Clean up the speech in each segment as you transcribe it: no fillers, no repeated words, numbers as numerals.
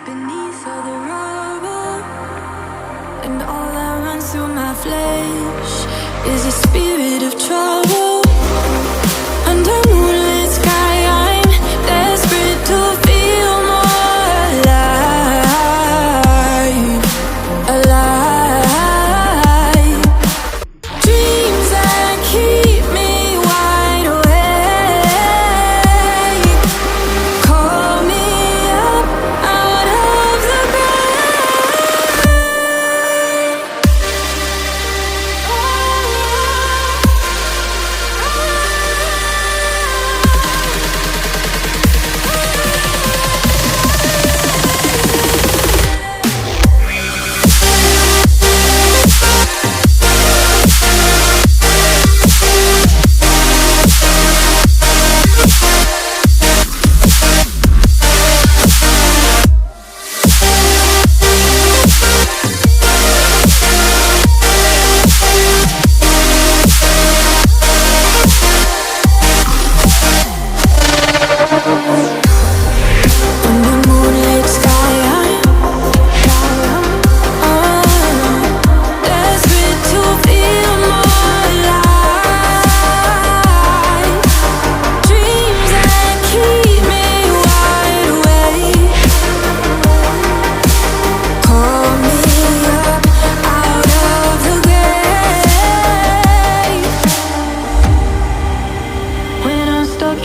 beneath all the rubble, and all that runs through my flesh is a spirit of trouble. Under moonlit sky, I'm desperate to feel more alive, alive. Dreams that keep me wide awake, call me up out of the grave.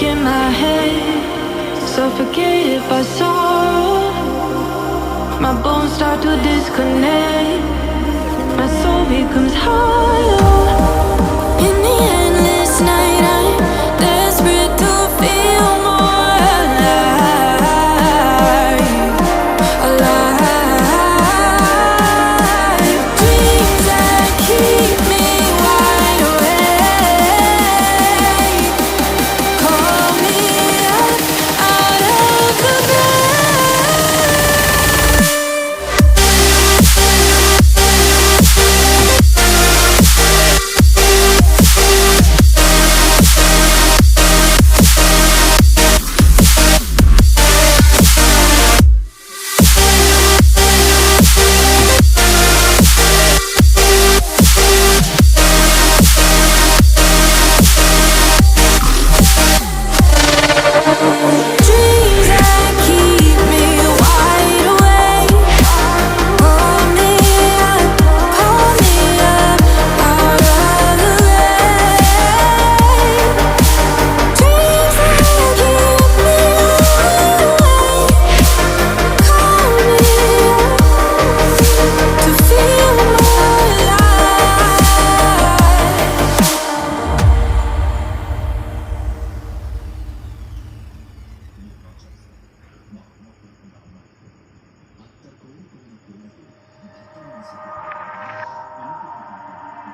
In my head, suffocated by sorrow, my bones start to disconnect, my soul becomes hollow. In the endless night, I'm desperate to feel more alive, alive. Dreams that keep me wide awake, call me up out of the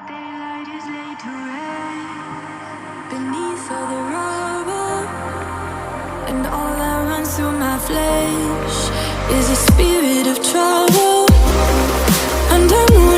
daylight is laid to rest beneath all the rubble, and all that runs through my flesh is a spirit of trouble. Under moon